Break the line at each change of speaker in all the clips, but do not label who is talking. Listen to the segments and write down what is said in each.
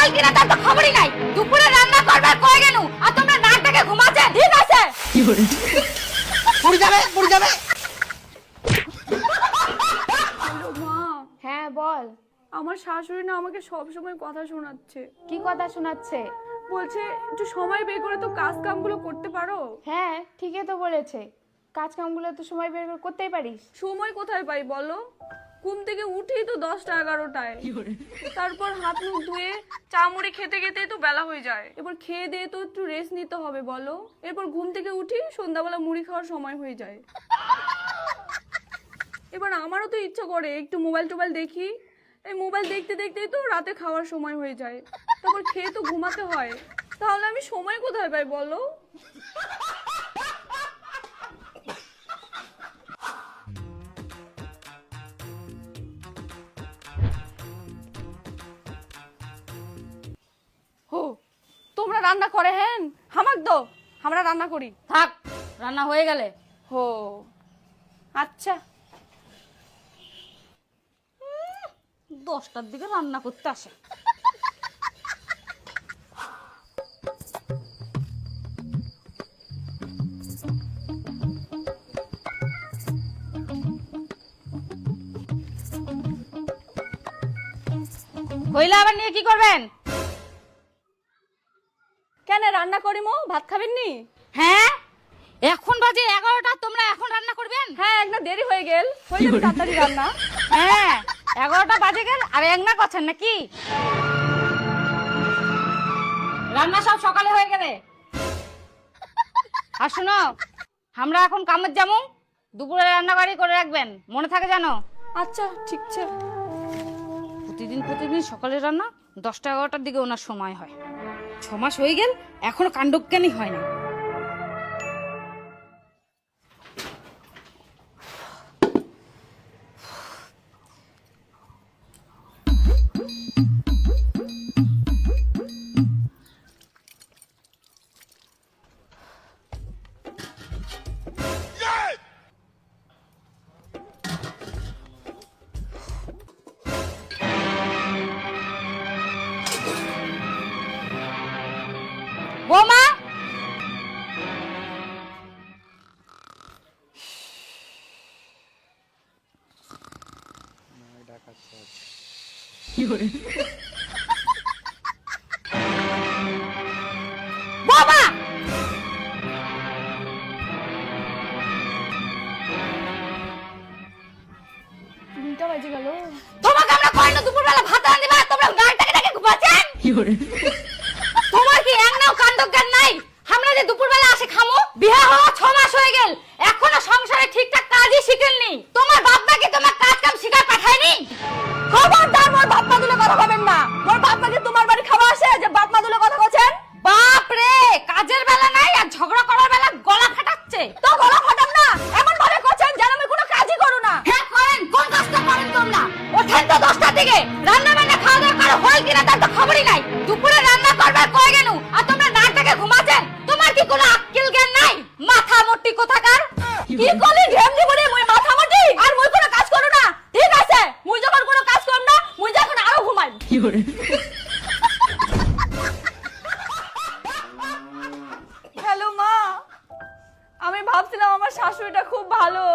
হল কিনা তার তো খবরই নাই। দুপুরে রান্না করবে কই গেল আর তোমরা নাকটাকে ঘুমাচ্ছেন। ঠিক আছে
কি করে পড়ে যাবে
মা,
হ্যাঁ বল,
আমার শাশুড়ি না আমাকে সব সময় কথা শোনাচ্ছে।
কি কথা শোনাচ্ছে?
বলছে একটু সময় বের করে তো কাজ কামগুলো করতে পারো।
হ্যাঁ ঠিকই তো বলেছে, কাজ কামগুলো তো সময় বের করে করতেই পারিস।
সময় কোথায় পাই বলো? ঘুম থেকে উঠি তো 10টা 11টায়, তারপর হাত মুখ ধুয়ে চা মুড়ি খেতে খেতেই তো বেলা হয়ে যায়। এবার খেয়ে দিয়ে তো একটু রেস্ট নিতে হবে বলো। এরপর ঘুম থেকে উঠি সন্ধ্যাবেলা মুড়ি খাওয়ার সময় হয়ে যায়। এবার আমারও তো ইচ্ছা করে একটু মোবাইল টোবাইল দেখি। এই মোবাইল দেখতে দেখতেই তো রাতে খাওয়ার সময় হয়ে যায়। তারপর খেয়ে তো ঘুমাতে হয়। তাহলে আমি সময় কোথায় পাই বলো? হো, তোমরা রান্না করে হ্যাঁ হামাক দো, আমরা রান্না করি।
থাক, রান্না হয়ে গেলে।
হো আচ্ছা।
10টার দিকে রান্না করতে আসে। হইলে আবার নিয়ে কি করবেন?
কেন রান্না করি মো, ভাত খাবেন নি?
হ্যাঁ, এখন বাজে 11টা, তোমরা এখন রান্না করবেন?
হ্যাঁ একটা দেরি হয়ে গেল, হয়ে যাবে তাড়াতাড়ি রান্না।
হ্যাঁ 11টা বাজে গেল আর একনা করছেন নাকি? রান্না সব সকালে হয়ে গেলে। আর শোনো, আমরা এখন কামের যাবো, দুপুরে রান্না বাড়ি করে রাখবেন, মনে থাকে জানো?
আচ্ছা ঠিক আছে।
প্রতিদিন সকালে রান্না 10টা 11টার দিকে ওনার সময় হয়। 6 মাস হয়ে গেল এখনো কাণ্ডজ্ঞানই হয় না। বৌমা,
কি করে
বাবা
দুইটা বাজে গেল।
তোমাকে আমরা কয়না দুপুরবেলা ভাত রাঁধি দিবা, তোমরা গাড়িটাকে ঘুমাচ্ছেন।
কি করে
তোমার কি একনাও কাণ্ডজ্ঞান নাই? আমরা যে দুপুরবেলা আসে খামো, বিয়ে হওয়া 6 মাস হয়ে গেল এখনো সংসারে ঠিকঠাক কাজই শিখেননি। তোমার বাপ মা কি তোমার কাজ কাম শিখায় পাঠায়নি?
খবরদার মোর বাপ মা দুলে কথা বলবেন না। মোর বাপ মা কি তোমার বাড়ি খাওয়া আসে যে বাপ মা দুলে কথা বলছেন?
বাপ রে, কাজের বেলা নাই আর ঝগড়া করার বেলা গলা ফাটাচ্ছে।
তো গলা ফাটাম না, এমন ভাবে করছেন যেন আমি কোনো কাজই করু না।
হ্যাঁ করেন, কোন কাজটা করেন তোমরা? ওঠেন তো 10টার দিকে, রান্না বান্না খাওয়া দাওয়া করা হল কিনা তার তো খবরই নাই। দুপুরে রান্না করবে কই গেল আর তোমরা নাকটাকে ঘুমাচ্ছেন। তোমার কি কোনো আক্কেল জ্ঞান নাই? মাথা মোটি কোথাকার।
কি করলি ঢেমনি বলে মুই মাথা মাটি আর মুই কোনো কাজ করু না। ঠিক আছে, মুই যখন কোনো কাজ করব না, মুই যখন আরো ঘুমাই।
কি করে
হ্যালো মা, আমি ভাবছিলাম আমার শাশুড়িটা খুব ভালো,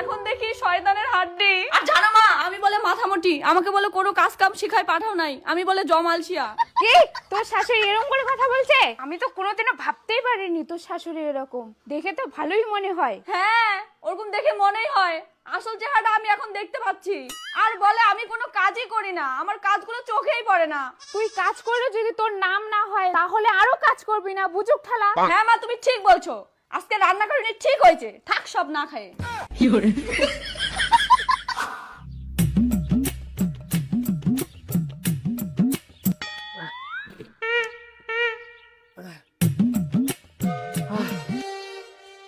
এখন দেখি শয়তানের হাড্ডি। আর জানো মা, আমি বলে মাথামোটি, আমাকে বলে কোনো কাজ কাম শিখাই পাঠাও নাই, আমি বলে জমালছিয়া।
কি তোর শাশুড়ি এরকম করে কথা বলছে? আমি তো কোনোদিনও ভাবতেই পারিনি তোর শাশুড়ি এরকম, দেখে তো ভালোই মনে হয়।
হ্যাঁ ওরকম দেখে মনেই হয়, আসল চেহারাটা আমি এখন দেখতে পাচ্ছি। আর বলে আমি কোনো কাজই করি না, আমার কাজগুলো চোখেই পড়ে না।
তুই কাজ করলে যদি তোর নাম না হয় তাহলে আরো কাজ করবি না, বুঝুক ঠালা।
হ্যাঁ মা তুমি ঠিক বলছো, আজকে রান্না করিনি ঠিক হয়েছে, থাক সব না খায়।
কি করে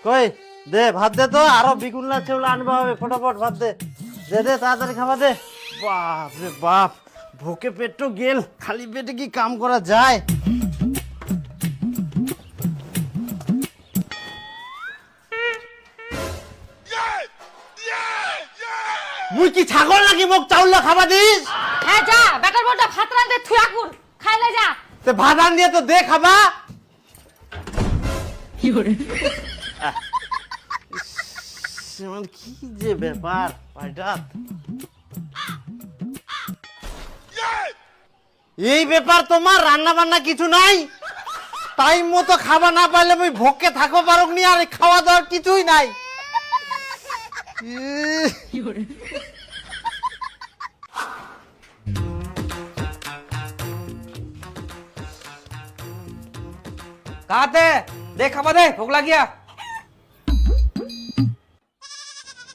কই দে ভাত দে তো, আরো বিগুন না চেউলা আনবা হবে, ফটাফট ভাত দে দে দে, তাড়াতাড়ি খাবা দে। বাপ রে বাপ, ভুকে পেটটো গেল, খালি পেটে কি কাম করা যায়? মুই কি ছাগল নাকি মোক চাউল খাবা দিস?
হ্যাঁ যা, বেটার বড়টা ভাত রাঁধতে থুয়া কুল, খাই নাইলে যা।
তে ভাত আন দিয়ে তো দে খাবা।
কি করে
কি যে ব্যাপার হঠাৎ এই ব্যাপার, তোমার রান্না বান্না কিছু নাই, টাইম মতো খাবার না পাইলে ওই ভোকে থাকো পারো নি, আর খাওয়া দাওয়ার কিছুই নাই।
কি করে
কাতে দে খাবা দে, ভোক লাগিয়া।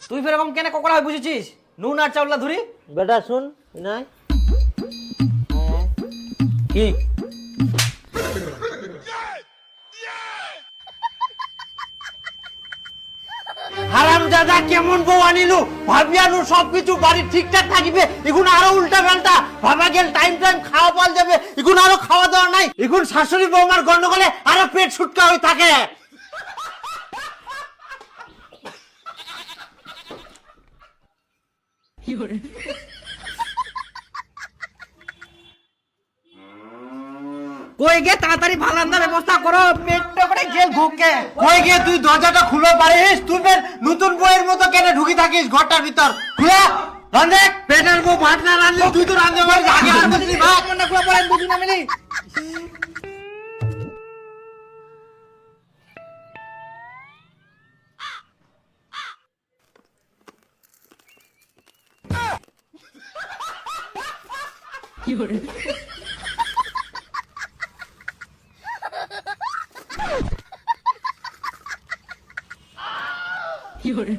তুই ফের এরকম কেন ককড়া হয়ে বুঝেছিস? নুন আর চাউলা ধরি
বেটা শুন নাই
কি
হারামজাদা কেমন বউ আনিলু, ভাবিয়ানু সবকিছু বাড়ি ঠিকঠাক থাকিবে, এখন আরো উল্টা পাল্টা ভাবা গেল, টাইম টাইম খাওয়া পাওয়া যাবে, এখন আরো খাওয়া দাওয়া নাই, এখন শাশুড়ি বৌমার গন্ডগোলে আরো পেট ছুটকা হয়ে থাকে।
কি করে
কই গে তাড়াতাড়ি ভালো রান্নার ব্যবস্থা করো, পেটটা করে জেল ভোকে।
কই গিয়ে তুই দরজাটা খুলে পারিস? তুই ফের নতুন বইয়ের মতো কেন ঢুকি থাকিস ঘরটার ভিতর? খুলে রান্ধে, পেটের বউ ভাত না রান্ধলে তুই তো রান্ধতে পারিস, আগে আর বলিস ভাত
না খুলে পড়ে বুঝি না মিলি।
কি করে কি করে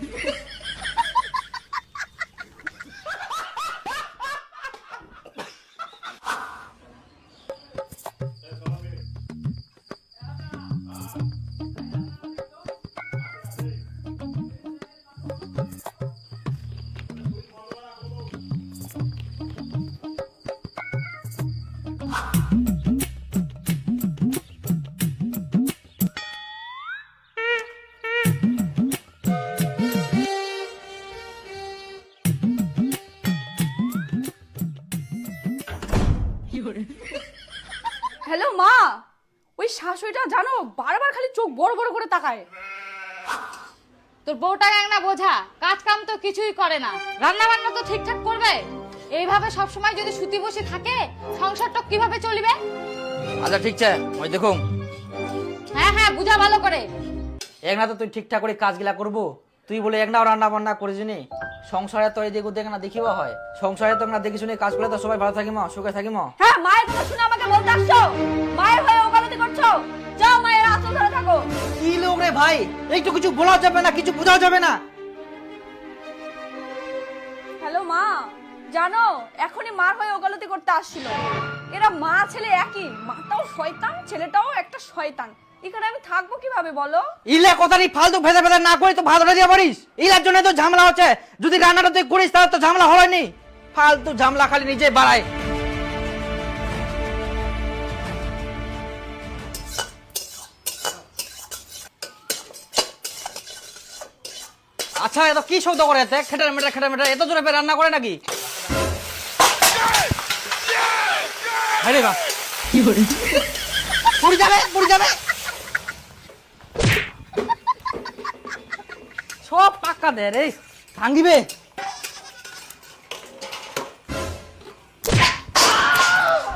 কি করে
হ্যালো মা, ওই শাশুড়িটা জানো বারবার খালি চোখ বড় বড় করে তাকায়।
তোর বউটা না বোঝা, কাজ কাম তো কিছুই করে না, রান্না বান্না তো ঠিকঠাক করবে। এইভাবে সবসময় যদি সুতি বসে থাকে, সংসারটা কিভাবে চলবে?
আচ্ছা ঠিক আছে, ওই দেখুন
হ্যাঁ হ্যাঁ, বুঝা ভালো করে।
এক না তো তুই ঠিকঠাক করে কাজগুলা করবো, তুই বলে এক নাও রান্না বান্না করিস নি। সংসারে তো এই দেখো দেখ না দেখিবা হয়, সংসারে তো না দেখি শুনে কাজ করলে তো সবাই ভালো থাকিম, সুখে থাকিম।
হ্যাঁ, মায়ের কথা শুনে আমাকে বলতে আসছো? মায়ের হয়ে ওকালতি করছো? যাও মায়ের আঁচল ধরে থাকো।
কি লোক রে ভাই, একটু কিছু বলাও যাবে না, কিছু বোঝাও যাবে না।
হ্যালো মা, জানো এখনই মার হয়ে ওকালতি করতে আসছিল। এরা মা ছেলে একই, মাটাও শয়তান ছেলেটাও একটা শয়তান। এখানে আমি থাকবো কিভাবে বলো?
ইলে কথা নি ফালতু ভেজা ভেজা না করে তো ভাত রান্না দিয়া পারিস, ইলার জন্য তো ঝামেলা হচ্ছে। যদি রান্নাটা তুই করিস তাহলে তো ঝামেলা হয়নি, ফালতু ঝামেলা খালি নিজে বাড়ায়। আচ্ছা এত কি শব্দ করে এতে খেটার মেটা এত জোরে ফের রান্না করে নাকি? আরে বাহ,
কি করে
পুড়ে যাবে সব পাক্কা দে রে, ভাঙিবে।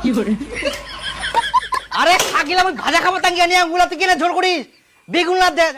কি করে
আরে খাগিলাম ওই ভাজা খাবার তাঙ্গিয়া নিয়ে আঙুলা তুই কিনে ঝোল করিস, বেগুন না দে।